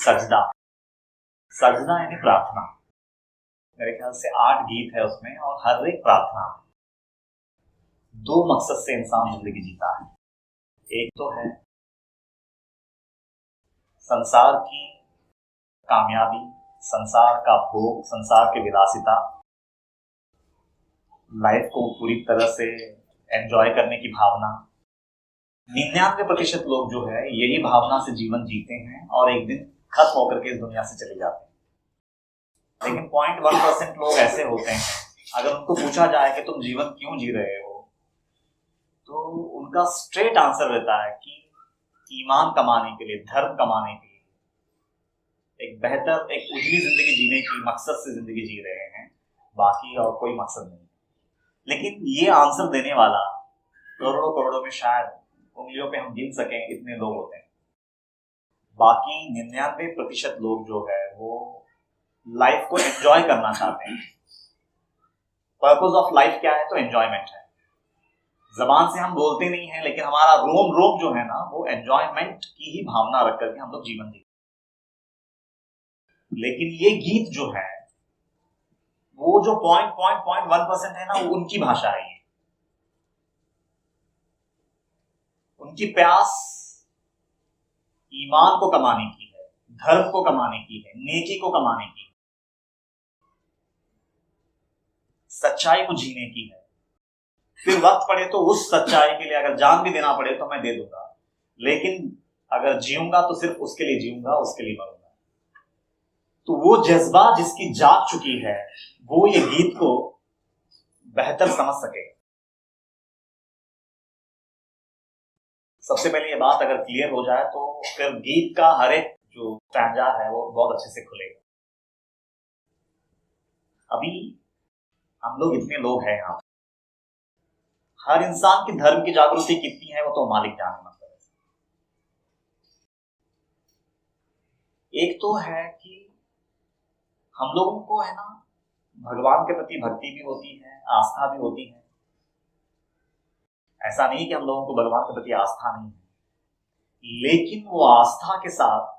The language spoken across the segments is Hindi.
सजदा। सजदा यानी प्रार्थना। मेरे ख्याल से 8 गीत है उसमें और हर एक प्रार्थना 2 मकसद से इंसान जिंदगी जीता है। एक तो है संसार की कामयाबी, संसार का भोग, संसार की विलासिता, लाइफ को पूरी तरह से एंजॉय करने की भावना। 99% लोग जो है यही भावना से जीवन जीते हैं और एक दिन खत्म होकर के इस दुनिया से चले जाते हैं। लेकिन 0.1% लोग ऐसे होते हैं, अगर उनको पूछा जाए कि तुम जीवन क्यों जी रहे हो, तो उनका स्ट्रेट आंसर रहता है कि ईमान कमाने के लिए, धर्म कमाने के लिए, एक बेहतर, एक उजली जिंदगी जीने की मकसद से जिंदगी जी रहे हैं, बाकी और कोई मकसद नहीं। लेकिन ये आंसर देने वाला करोड़ों करोड़ों में शायद उंगलियों पे हम गिन सकें इतने लोग होते हैं। बाकी 99% लोग जो है वो लाइफ को एंजॉय करना चाहते हैं। पर्पस ऑफ लाइफ क्या है? तो एंजॉयमेंट है। जबान से हम बोलते नहीं है, लेकिन हमारा रोम रोम जो है ना, वो एंजॉयमेंट की ही भावना रख करके हम लोग जीवन जीते। लेकिन ये गीत जो है वो जो 0.1% है ना, वो उनकी भाषा है। ये उनकी प्यास ईमान को कमाने की है, धर्म को कमाने की है, नेकी को कमाने की है, सच्चाई को जीने की है। फिर वक्त पड़े तो उस सच्चाई के लिए अगर जान भी देना पड़े तो मैं दे दूंगा, लेकिन अगर जीऊंगा तो सिर्फ उसके लिए जीऊंगा, उसके लिए मरूंगा। तो वो जज्बा जिसकी जाग चुकी है वो ये गीत को बेहतर समझ सके। सबसे पहले ये बात अगर क्लियर हो जाए तो फिर गीत का हर एक जो स्टैंजा है वो बहुत अच्छे से खुलेगा। अभी हम लोग इतने लोग हैं यहाँ, हर इंसान की धर्म की जागृति कितनी है वो तो मालिक जाने। मतलब एक तो है कि हम लोगों को है ना भगवान के प्रति भक्ति भी होती है, आस्था भी होती है। ऐसा नहीं कि हम लोगों को भगवान के प्रति आस्था नहीं है, लेकिन वो आस्था के साथ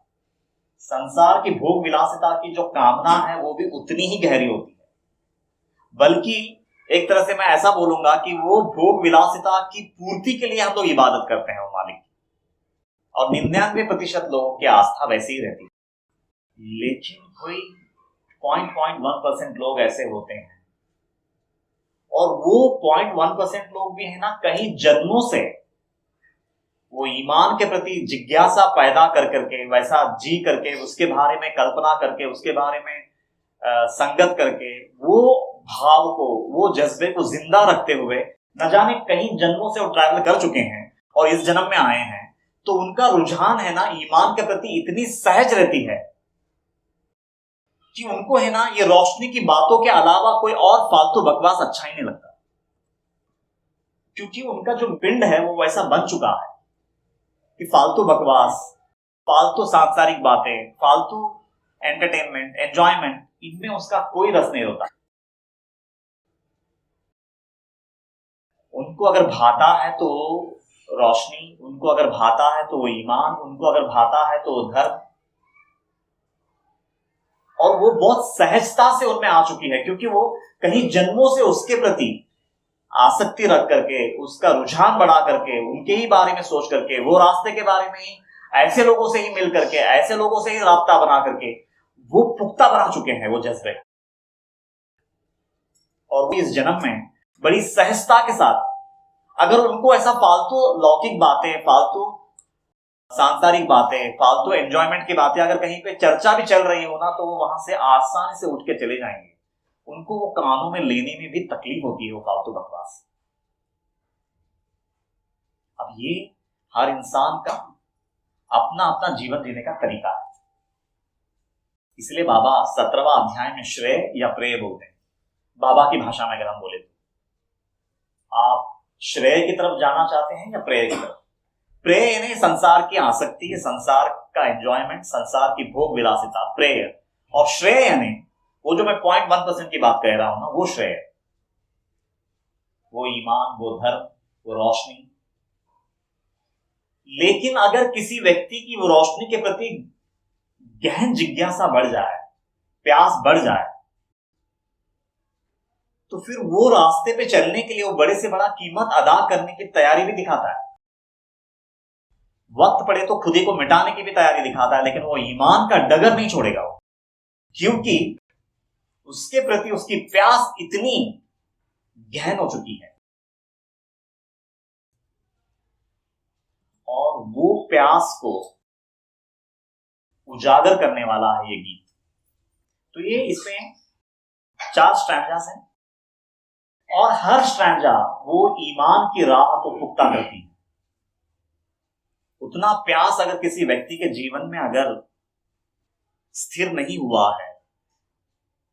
संसार की भोग विलासिता की जो कामना है वो भी उतनी ही गहरी होती है। बल्कि एक तरह से मैं ऐसा बोलूंगा कि वो भोग विलासिता की पूर्ति के लिए हम लोग इबादत करते हैं वो मालिक की। और 99% लोगों की आस्था वैसी ही रहती है। लेकिन कोई 0.1% लोग ऐसे होते हैं, और वो 0.1% लोग भी है ना, कहीं जन्मों से वो ईमान के प्रति जिज्ञासा पैदा कर करके, वैसा जी करके, उसके बारे में कल्पना करके, उसके बारे में संगत करके, वो भाव को, वो जज्बे को जिंदा रखते हुए न जाने कहीं जन्मों से वो ट्रैवल कर चुके हैं और इस जन्म में आए हैं, तो उनका रुझान है ना ईमान के प्रति इतनी सहज रहती है कि उनको है ना ये रोशनी की बातों के अलावा कोई और फालतू बकवास अच्छा ही नहीं लगता। क्योंकि उनका जो पिंड है वो वैसा बन चुका है कि फालतू बकवास, फालतू सांसारिक बातें, फालतू एंटरटेनमेंट, एंजॉयमेंट, इनमें उसका कोई रस नहीं होता। उनको अगर भाता है तो रोशनी, उनको अगर भाता है तो वो ईमान, उनको अगर भाता है तो वो धर्म, और वो बहुत सहजता से उनमें आ चुकी है, क्योंकि वो कहीं जन्मों से उसके प्रति आसक्ति रख करके, उसका रुझान बढ़ा करके, उनके ही बारे में सोच करके, वो रास्ते के बारे में ही, ऐसे लोगों से ही मिल करके, ऐसे लोगों से ही राब्ता बना करके वो पुख्ता बना चुके हैं वो जज्बे। और वो इस जन्म में बड़ी सहजता के साथ, अगर उनको ऐसा फालतू लौकिक बातें, फालतू सांसारिक बातें, फालतू एंजॉयमेंट की बातें अगर कहीं पे चर्चा भी चल रही हो ना, तो वो वहां से आसानी से उठ के चले जाएंगे। उनको वो कानों में लेने में भी तकलीफ होती है वो फालतू बकवास। अब ये हर इंसान का अपना अपना जीवन जीने का तरीका है। इसलिए बाबा 17वां अध्याय में श्रेय या प्रेय बोलते हैं। बाबा की भाषा में अगर हम बोले तो आप श्रेय की तरफ जाना चाहते हैं या प्रेय की तरफ? प्रेय यानी संसार की आसक्ति, संसार का एंजॉयमेंट, संसार की भोग विलासिता, प्रेय। और श्रेय यानी वो जो मैं 0.1% की बात कह रहा हूं ना, वो श्रेय, वो ईमान, वो धर्म, वो रोशनी। लेकिन अगर किसी व्यक्ति की वो रोशनी के प्रति गहन जिज्ञासा बढ़ जाए, प्यास बढ़ जाए, तो फिर वो रास्ते पे चलने के लिए वो बड़े से बड़ा कीमत अदा करने की तैयारी भी दिखाता है। वक्त पड़े तो खुद ही को मिटाने की भी तैयारी दिखाता है, लेकिन वो ईमान का डगर नहीं छोड़ेगा वो, क्योंकि उसके प्रति उसकी प्यास इतनी गहन हो चुकी है। और वो प्यास को उजागर करने वाला है ये गीत। तो ये इसमें 4 स्ट्रैंजास हैं और हर स्ट्रैंजा वो ईमान की राह को पुख्ता करती है। उतना प्यास अगर किसी व्यक्ति के जीवन में अगर स्थिर नहीं हुआ है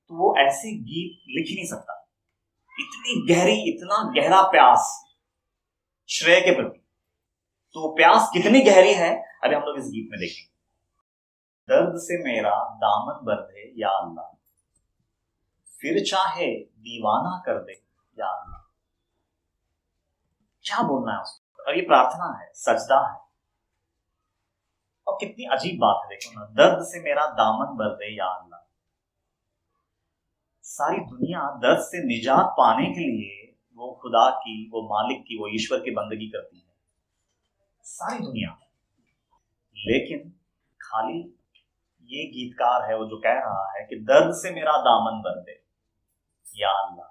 तो वो ऐसे गीत लिख ही नहीं सकता। इतना गहरा प्यास श्रेय के प्रति। तो प्यास कितनी गहरी है अभी हम लोग इस गीत में देखेंगे। दर्द से मेरा दामन भर दे या अल्लाह, फिर चाहे दीवाना कर दे या अल्लाह। क्या बोलना है उसको? और ये प्रार्थना है, सजदा है। और कितनी अजीब बात है, देखो ना, दर्द से मेरा दामन भर दे या अल्लाह। सारी दुनिया दर्द से निजात पाने के लिए वो खुदा की, वो मालिक की, वो ईश्वर की बंदगी करती है, सारी दुनिया। लेकिन खाली ये गीतकार है वो जो कह रहा है कि दर्द से मेरा दामन भर दे या अल्लाह।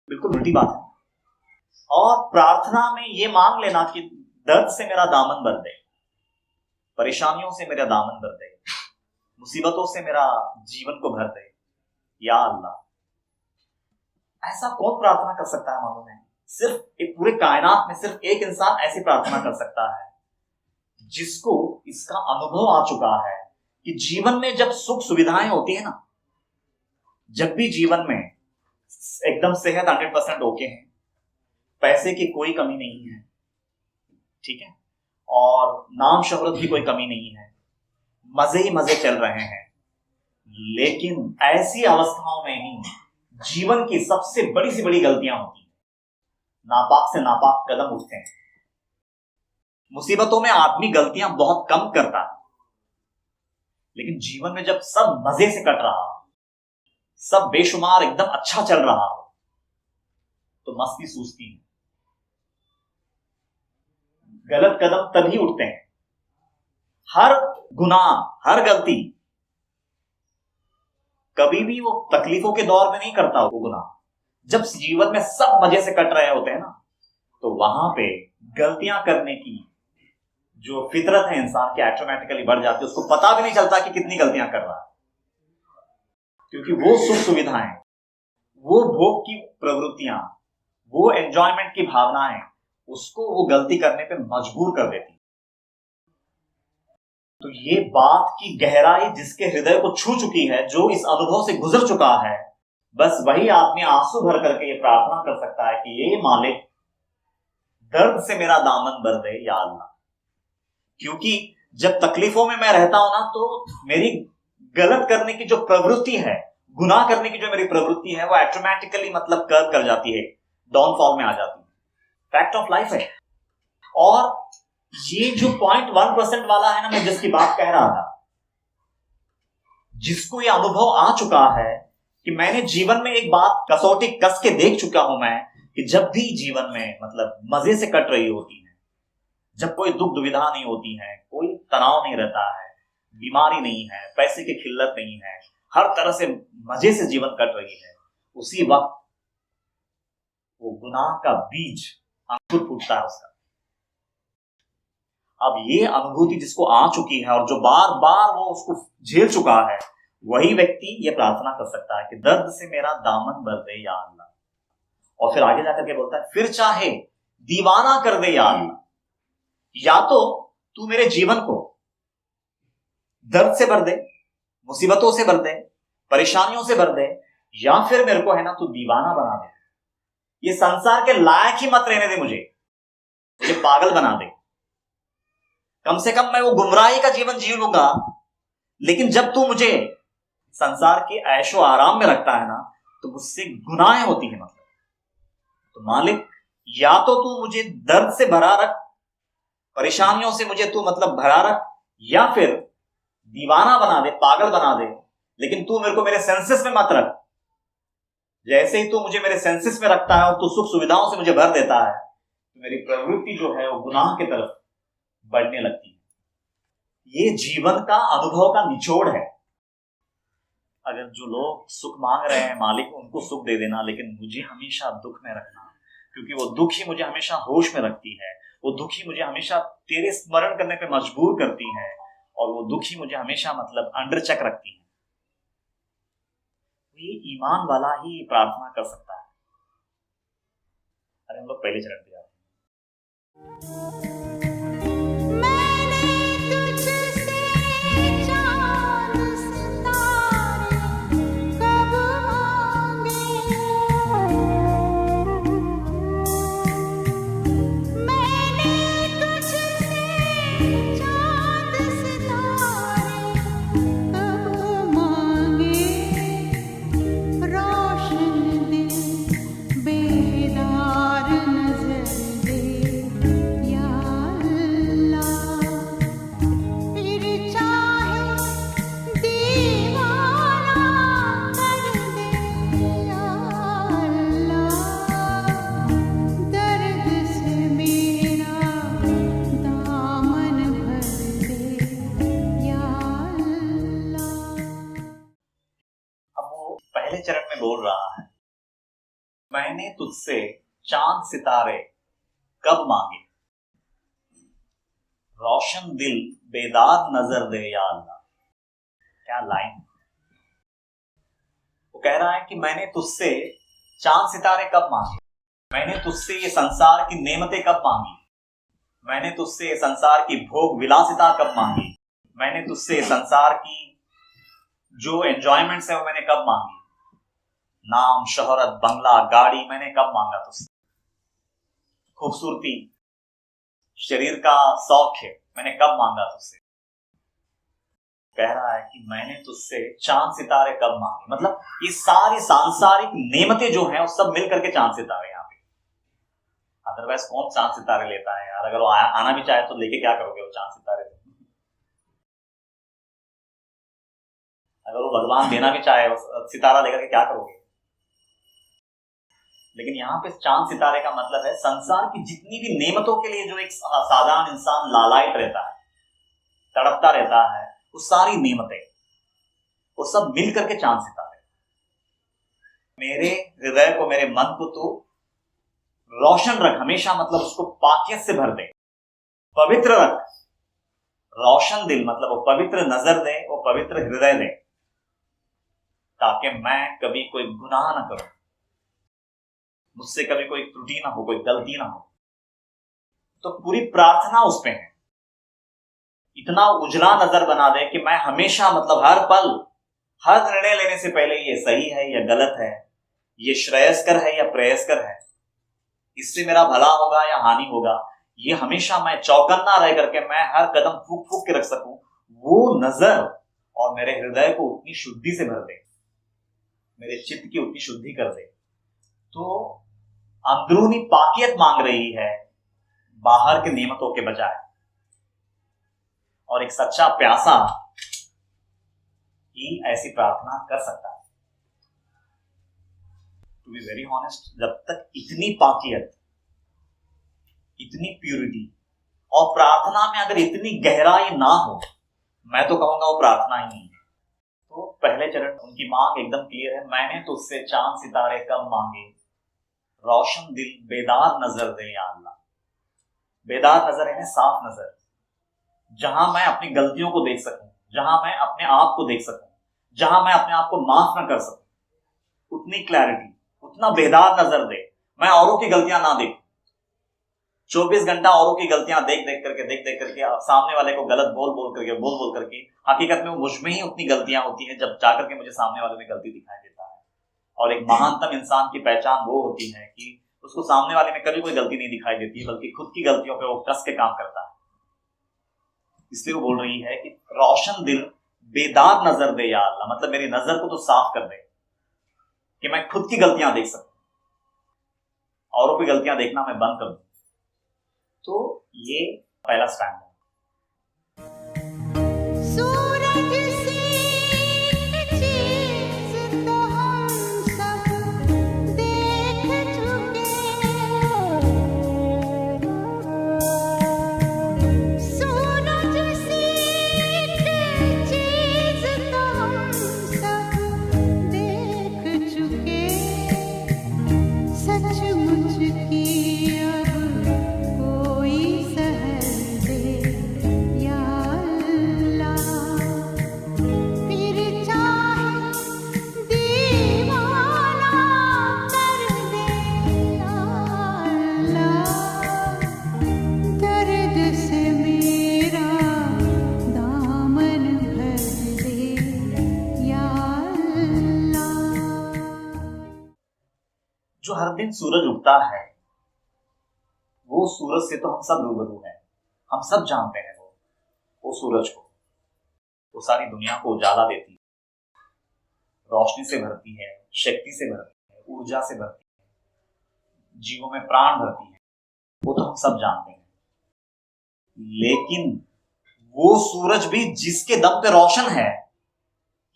बिल्कुल उल्टी बात है। और प्रार्थना में ये मांग लेना कि दर्द से मेरा दामन भर दे, परेशानियों से मेरा दामन भर दे, मुसीबतों से मेरा जीवन को भर दे या अल्लाह। ऐसा कौन प्रार्थना कर सकता है मालूम है? सिर्फ एक पूरे कायनात में सिर्फ एक इंसान ऐसी प्रार्थना कर सकता है जिसको इसका अनुभव आ चुका है कि जीवन में जब सुख सुविधाएं होती है ना, जब भी जीवन में एकदम सेहत 100% ओके है, पैसे की कोई कमी नहीं है, ठीक है, और नाम शोहरत की कोई कमी नहीं है, मजे ही मजे चल रहे हैं, लेकिन ऐसी अवस्थाओं में ही जीवन की सबसे बड़ी से बड़ी गलतियां होती हैं। नापाक से नापाक कदम उठते हैं। मुसीबतों में आदमी गलतियां बहुत कम करता है, लेकिन जीवन में जब सब मजे से कट रहा हो, सब बेशुमार एकदम अच्छा चल रहा हो, तो मस्ती सूझती है। गलत कदम तभी उठते हैं। हर गुनाह, हर गलती कभी भी वो तकलीफों के दौर में नहीं करता वो गुनाह। जब जीवन में सब मजे से कट रहे होते हैं ना, तो वहां पे गलतियां करने की जो फितरत है इंसान की ऑटोमेटिकली बढ़ जाती है। उसको पता भी नहीं चलता कि कितनी गलतियां कर रहा है, क्योंकि वो सुख सुविधाएं, वो भोग की प्रवृत्तियां, वो एंजॉयमेंट की भावनाएं उसको वो गलती करने पे मजबूर कर देती। तो ये बात की गहराई जिसके हृदय को छू चुकी है, जो इस अनुभव से गुजर चुका है, बस वही आदमी आंसू भर करके ये प्रार्थना कर सकता है कि ये मालिक दर्द से मेरा दामन भर दे या अल्लाह। क्योंकि जब तकलीफों में मैं रहता हूं ना, तो मेरी गलत करने की जो प्रवृत्ति है, गुनाह करने की जो मेरी प्रवृत्ति है, वो ऑटोमेटिकली मतलब कर्व कर जाती है, डाउनफॉल में आ जाती है। फैक्ट ऑफ लाइफ है। और ये जो 0.1% वाला है ना, मैं जिसकी बात कह रहा था, जिसको ये अनुभव आ चुका है कि मैंने जीवन में एक बात कसौटी कस के देख चुका हूं मैं, कि जब भी जीवन में मतलब मजे से कट रही होती है, जब कोई दुख दुविधा नहीं होती है, कोई तनाव नहीं रहता है, बीमारी नहीं है, पैसे की खिल्लत नहीं है, हर तरह से मजे से जीवन कट रही है, उसी वक्त वो गुनाह का बीज अंकुर फूटता है उसका। अब ये अनुभूति जिसको आ चुकी है और जो बार बार वो उसको झेल चुका है, वही व्यक्ति ये प्रार्थना कर सकता है कि दर्द से मेरा दामन भर दे या अल्लाह। और फिर आगे जाकर के बोलता है, फिर चाहे दीवाना कर दे या अल्लाह। या तो तू मेरे जीवन को दर्द से भर दे, मुसीबतों से भर दे, परेशानियों से भर दे, या फिर मेरे को है ना तू दीवाना बना दे, ये संसार के लायक ही मत रहने दे, मुझे पागल बना दे। कम से कम मैं वो गुमराही का जीवन जी लूंगा, लेकिन जब तू मुझे संसार के ऐशो आराम में रखता है ना, तो मुझसे गुनाहें होती है। मतलब तो मालिक, या तो तू मुझे दर्द से भरा रख, परेशानियों से मुझे तू मतलब भरा रख, या फिर दीवाना बना दे, पागल बना दे, लेकिन तू मेरे को मेरे सेंसेस में मत रख। जैसे ही तू मुझे मेरे सेंसेस में रखता है और तू सुख सुविधाओं से मुझे भर देता है, तो मेरी प्रवृत्ति जो है वो गुनाह की तरफ बढ़ने लगती है। ये जीवन का अनुभव का निचोड़ है। अगर जो लोग सुख मांग रहे हैं, मालिक उनको सुख दे देना, लेकिन मुझे हमेशा दुख में रखना, क्योंकि वो दुख ही मुझे हमेशा होश में रखती है, वो दुख ही मुझे हमेशा तेरे स्मरण करने पे मजबूर करती है, और वो दुख ही मुझे हमेशा मतलब अंडर चेक रखती है। ये ईमान वाला ही प्रार्थना कर सकता है। अरे हम लोग पहले चरण पे जाते हैं। पहले चरण में बोल रहा है, मैंने तुझसे चांद सितारे कब मांगे, रोशन दिल बेदार नजर दे या अल्लाह। क्या लाइन। वो कह रहा है कि मैंने तुझसे चांद सितारे कब मांगे, मैंने तुझसे ये संसार की नेमतें कब मांगी, मैंने तुझसे ये संसार की भोग विलासिता कब मांगी, मैंने तुझसे संसार की जो एंजॉयमेंट्स है वो मैंने कब मांगी, नाम शोहरत बंगला गाड़ी मैंने कब मांगा तुझसे, खूबसूरती शरीर का शौक है मैंने कब मांगा तुझसे। कह रहा है कि मैंने तुझसे चांद सितारे कब मांगे, मतलब ये सारी सांसारिक नेमतें जो हैं वो सब मिल करके चांद सितारे यहाँ पे। अदरवाइज कौन चांद सितारे लेता है यार। अगर वो आना भी चाहे तो लेके क्या करोगे वो चांद सितारे। अगर वो भगवान देना भी चाहे सितारा लेकर के क्या करोगे। लेकिन यहाँ पे चांद सितारे का मतलब है संसार की जितनी भी नेमतों के लिए जो एक साधारण इंसान लालायित रहता है, तड़पता रहता है, वो सारी नेमतें वो सब मिल करके चांद सितारे। मेरे हृदय को, मेरे मन को तो रोशन रख हमेशा, मतलब उसको पाकियत से भर दे, पवित्र रख। रोशन दिल मतलब वो पवित्र नजर दे, वो पवित्र हृदय दे, ताकि मैं कभी कोई गुनाह ना करूं, मुझसे कभी कोई त्रुटि ना हो, कोई गलती ना हो। तो पूरी प्रार्थना उस पे है, इतना उजला नजर बना दे कि मैं हमेशा मतलब हर पल, हर निर्णय लेने से पहले ये सही है या गलत है, ये श्रेयस्कर है या प्रेयस्कर है, इससे मेरा भला होगा या हानि होगा, ये हमेशा मैं चौकन्ना रह करके मैं हर कदम फूक फूक के रख सकूं। वो नजर और मेरे हृदय को उतनी शुद्धि से भर दे, मेरे चित्त की उतनी शुद्धि कर दे। तो अंदरूनी पाकियत मांग रही है बाहर के नियमतों के बजाय। और एक सच्चा प्यासा ही ऐसी प्रार्थना कर सकता है। टू बी वेरी ऑनेस्ट, जब तक इतनी पाकियत, इतनी प्यूरिटी और प्रार्थना में अगर इतनी गहराई ना हो, मैं तो कहूंगा वो प्रार्थना ही नहीं है। तो पहले चरण उनकी मांग एकदम क्लियर है, मैंने तुझसे चांद सितारे कब मांगे, रोशन दिल बेदार नजर दे या अल्लाह। बेदार नजर है साफ नजर, जहां मैं अपनी गलतियों को देख सकूं, जहां मैं अपने आप को देख सकूं, जहां मैं अपने आप को माफ ना कर सकूं, उतनी क्लैरिटी, उतना बेदार नजर दे। मैं औरों की गलतियां ना देखूं, 24 घंटा औरों की गलतियां देख देख करके सामने वाले को गलत बोल बोल करके हकीकत में वो मुझ में ही उतनी गलतियां होती हैं जब जाकर के मुझे सामने वाले में गलती दिखाई देता है। और एक महानतम इंसान की पहचान वो होती है कि उसको सामने वाले में कभी कोई गलती नहीं दिखाई देती, बल्कि खुद की गलतियों पे वो कस के काम करता है। इसलिए वो बोल रही है कि रोशन दिल बेदार नजर दे या अल्लाह, मतलब मेरी नजर को तो साफ कर दे कि मैं खुद की गलतियां देख सकूं, औरों की गलतियां देखना मैं बंद कर दूं। तो ये पहला स्टैंड है। सूरज जो हर दिन सूरज उगता है, वो सूरज से तो हम सब रूबरू हैं, हम सब जानते हैं वो सूरज को, वो सारी दुनिया को उजाला देती है, रोशनी से भरती है, शक्ति से भरती है, ऊर्जा से भरती है, जीवों में प्राण भरती है, वो तो हम सब जानते हैं। लेकिन वो सूरज भी जिसके दम पे रोशन है,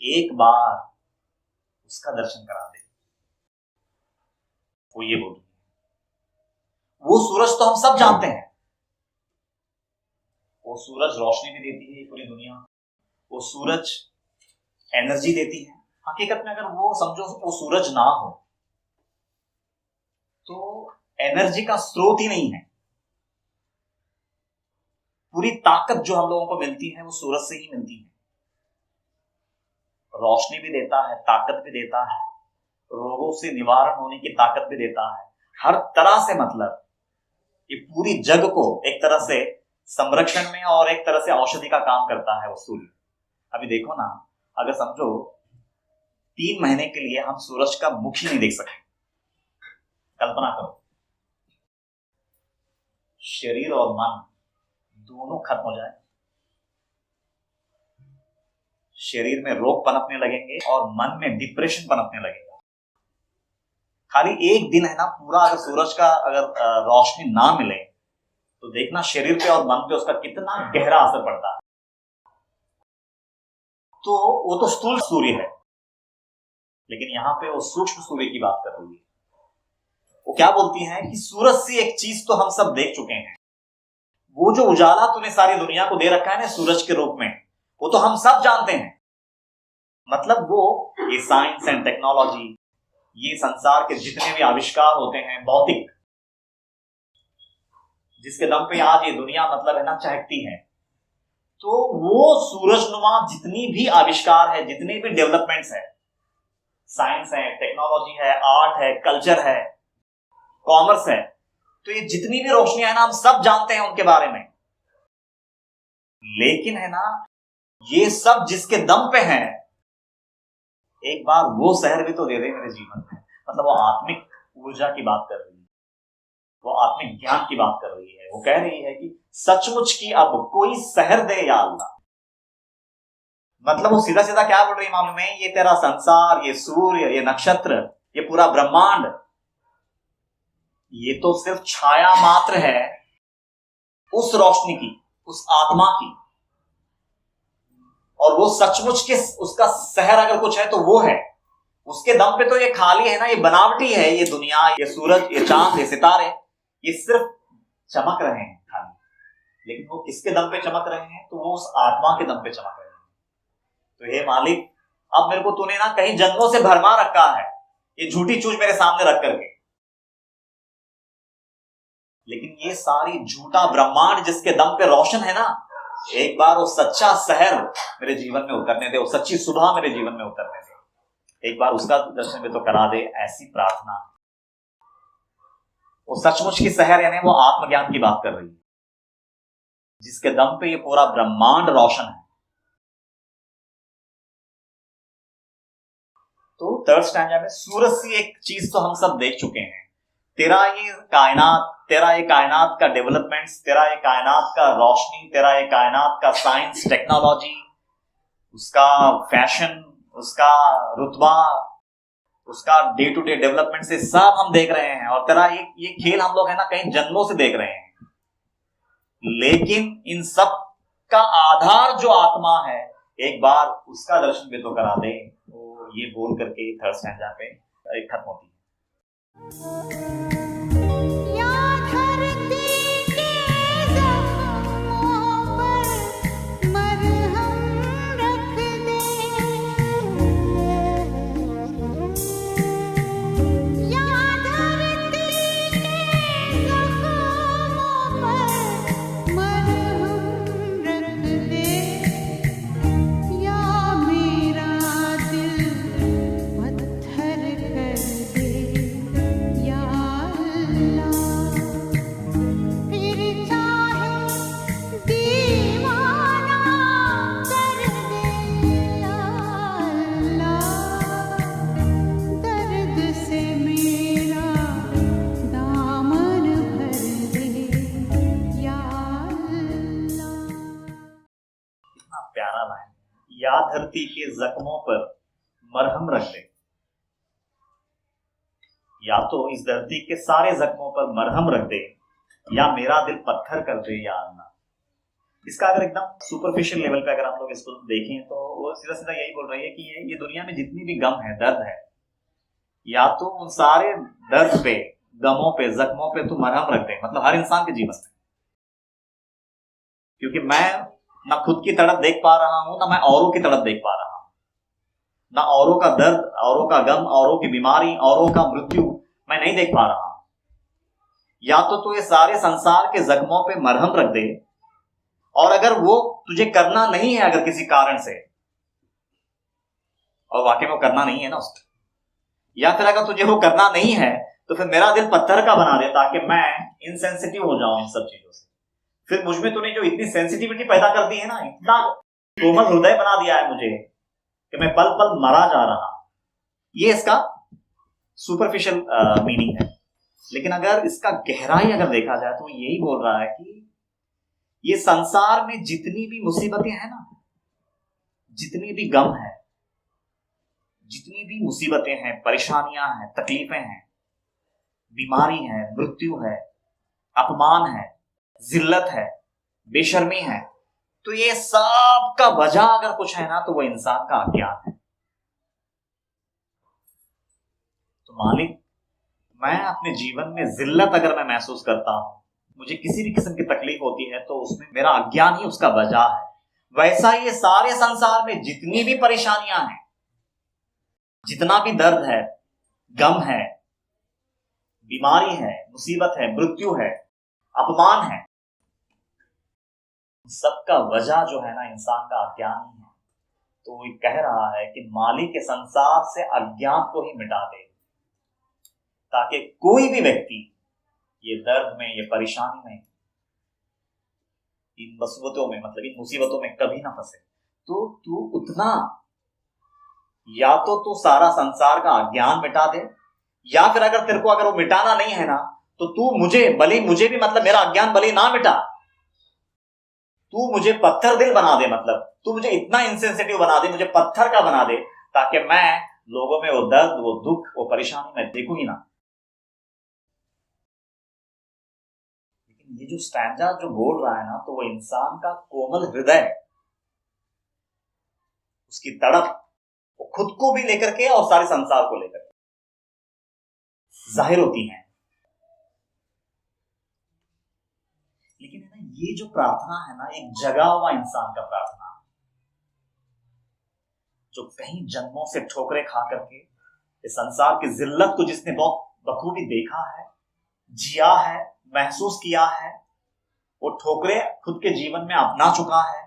एक बार उसका दर्शन करा दे, वो ये बोल रही है। वो सूरज तो हम सब जानते हैं, वो सूरज रोशनी भी देती है पूरी दुनिया, वो सूरज एनर्जी देती है। हकीकत में अगर वो समझो वो सूरज ना हो तो एनर्जी का स्रोत ही नहीं है। पूरी ताकत जो हम लोगों को मिलती है वो सूरज से ही मिलती है। रोशनी भी देता है, ताकत भी देता है, रोगों से निवारण होने की ताकत भी देता है, हर तरह से। मतलब ये पूरी जग को एक तरह से संरक्षण में और एक तरह से औषधि का काम करता है वो सूर्य। अभी देखो ना, अगर समझो 3 महीने के लिए हम सूरज का मुख ही नहीं देख सकते, कल्पना करो, शरीर और मन दोनों खत्म हो जाए, शरीर में रोग पनपने लगेंगे और मन में डिप्रेशन पनपने लगेगा। खाली एक दिन है ना पूरा, अगर सूरज का अगर रोशनी ना मिले तो देखना शरीर पे और मन पे उसका कितना गहरा असर पड़ता है। तो वो तो स्थूल सूर्य है, लेकिन यहां पे वो सूक्ष्म सूर्य की बात कर रही है। वो क्या बोलती है कि सूरज से एक चीज तो हम सब देख चुके हैं, वो जो उजाला तूने सारी दुनिया को दे रखा है ना सूरज के रूप में, वो तो हम सब जानते हैं। मतलब वो ये साइंस एंड टेक्नोलॉजी, ये संसार के जितने भी आविष्कार होते हैं भौतिक, जिसके दम पे आज ये दुनिया मतलब है ना चहकती है, तो वो सूरजनुमा जितनी भी आविष्कार है, जितने भी डेवलपमेंट्स है, साइंस है, टेक्नोलॉजी है, आर्ट है, कल्चर है, कॉमर्स है, तो ये जितनी भी रोशनियां है ना हम सब जानते हैं उनके बारे में। लेकिन है ना ये सब जिसके दम पे है, एक बार वो सहर भी तो दे दे मेरे जीवन में। मतलब वो आत्मिक ऊर्जा की बात कर रही है, वो आत्मिक ज्ञान की बात कर रही है। वो कह रही है कि सचमुच की अब कोई सहर दे या अल्लाह। मतलब वो सीधा सीधा क्या बोल रही है मालूम है, ये तेरा संसार, ये सूर्य, ये नक्षत्र, ये पूरा ब्रह्मांड, ये तो सिर्फ छाया मात्र है उस रोशनी की, उस आत्मा की। और वो सचमुच के उसका सहर अगर कुछ है तो वो है, उसके दम पे तो ये खाली है ना, ये बनावटी है, ये दुनिया, ये सूरज, ये चांद, ये सितारे, ये सिर्फ चमक रहे हैं खाली। लेकिन वो किसके दम पे चमक रहे हैं? तो वो उस आत्मा के दम पे चमक रहे हैं। तो हे मालिक, अब मेरे को तूने ना कई जन्मों से भरमा रखा है, ये झूठी चूज मेरे सामने रख करके, लेकिन ये सारी झूठा ब्रह्मांड जिसके दम पे रोशन है ना, एक बार वो सच्चा सहर मेरे जीवन में उतरने दे, वो सच्ची सुबह मेरे जीवन में उतरने दे, एक बार उसका दर्शन भी तो करा दे। ऐसी प्रार्थना, वो सचमुच की सहर यानी वो आत्मज्ञान की बात कर रही है, जिसके दम पे ये पूरा ब्रह्मांड रोशन है। तो थर्ड स्टैंजा में सूरज सी एक चीज तो हम सब देख चुके हैं, तेरा ये कायनात का डेवलपमेंट्स, तेरा ये कायनात का रोशनी, तेरा ये कायनात का साइंस टेक्नोलॉजी, उसका फैशन, उसका रुतबा, उसका डे टू डे डेवलपमेंट से सब हम देख रहे हैं। और तेरा ये खेल हम लोग है ना कई जन्मों से देख रहे हैं। लेकिन इन सब का आधार जो आत्मा है, एक बार उसका दर्शन भी तो करा दे। तो ये बोल करके थर्ड स्टैंजा पे खत्म होती है। या धरती के जख्मों पर मरहम रख दे, या तो इस धरती के सारे जख्मों पर मरहम रख दे, या मेरा दिल पत्थर कर दे या अल्लाह। इसका अगर एकदम सुपरफिशियल लेवल पे अगर हम लोग इसको देखें तो वो सीधा सीधा यही बोल रही है कि ये दुनिया में जितनी भी गम है, दर्द है, या तो उन सारे दर्द पे, गमों पे, जख्मों पे तू मरहम रख दे, मतलब हर इंसान के जीवन में। क्योंकि मैं ना खुद की तड़प देख पा रहा हूं, ना मैं औरों की तड़प देख पा रहा हूं, ना औरों का दर्द, औरों का गम, औरों की बीमारी, औरों का मृत्यु मैं नहीं देख पा रहा हूं। या तो तू ये सारे संसार के जख्मों पे मरहम रख दे, और अगर वो तुझे करना नहीं है अगर किसी कारण से, और वाकई में वो करना नहीं है ना उसको, या फिर अगर तुझे वो करना नहीं है तो फिर मेरा दिल पत्थर का बना दे, ताकि मैं इनसेंसिटिव हो जाऊं इन सब चीजों से। फिर मुझमें तूने जो इतनी सेंसिटिविटी पैदा कर दी है ना, इतना कोमल हृदय बना दिया है मुझे कि मैं पल पल मरा जा रहा हूं। ये इसका सुपरफिशियल मीनिंग है। लेकिन अगर इसका गहराई अगर देखा जाए तो यही बोल रहा है कि ये संसार में जितनी भी मुसीबतें हैं ना, जितनी भी गम है, जितनी भी मुसीबतें हैं, परेशानियां हैं, तकलीफें हैं, बीमारी है, मृत्यु है, अपमान है, जिल्लत है, बेशर्मी है, तो ये सब का वजह अगर कुछ है ना तो वो इंसान का अज्ञान है। तो मालिक, मैं अपने जीवन में जिल्लत अगर मैं महसूस करता हूं, मुझे किसी भी किस्म की तकलीफ होती है, तो उसमें मेरा अज्ञान ही उसका वजह है। वैसा ये सारे संसार में जितनी भी परेशानियां हैं, जितना भी दर्द है, गम है, बीमारी है, मुसीबत है, मृत्यु है, अपमान है, सबका वजह जो है ना इंसान का अज्ञान ही है। तो वो कह रहा है कि मालिक के संसार से अज्ञान को ही मिटा दे, ताकि कोई भी व्यक्ति ये दर्द में, ये परेशानी में, इन मुसीबतों में, मतलब इन मुसीबतों में कभी ना फंसे। तो तू उतना, या तो तू सारा संसार का अज्ञान मिटा दे, या फिर अगर तेरे को अगर वो मिटाना नहीं है ना, तो तू मुझे भी मतलब मेरा अज्ञान भले ना मिटा, तू मुझे पत्थर दिल बना दे, मतलब तू मुझे इतना इंसेंसिटिव बना दे, मुझे पत्थर का बना दे, ताकि मैं लोगों में वो दर्द, वो दुख, वो परेशानी मैं देखूं ही ना। लेकिन ये जो स्टैंजा जो बोल रहा है ना, तो वो इंसान का कोमल हृदय, उसकी तड़प, वो खुद को भी लेकर के और सारे संसार को लेकर जाहिर होती है। लेकिन है ना, ये जो प्रार्थना है ना, एक जगा हुआ इंसान का प्रार्थना है, जो कहीं जन्मों से ठोकरें खा करके इस संसार की जिल्लत को जिसने बहुत बखूबी देखा है, जिया है, महसूस किया है, वो ठोकरें खुद के जीवन में अपना चुका है,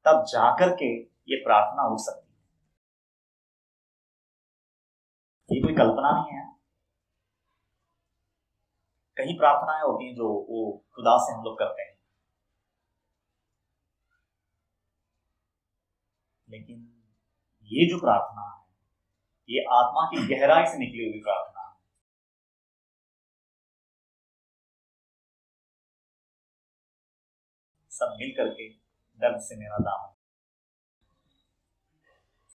तब जाकर के ये प्रार्थना हो सकती है। ये कोई कल्पना नहीं है। कई प्रार्थनाएं होती हैं जो वो खुदा से हम लोग करते हैं, लेकिन ये जो प्रार्थना है, ये आत्मा की गहराई से निकली हुई प्रार्थना है। सब मिल करके दर्द से मेरा दामन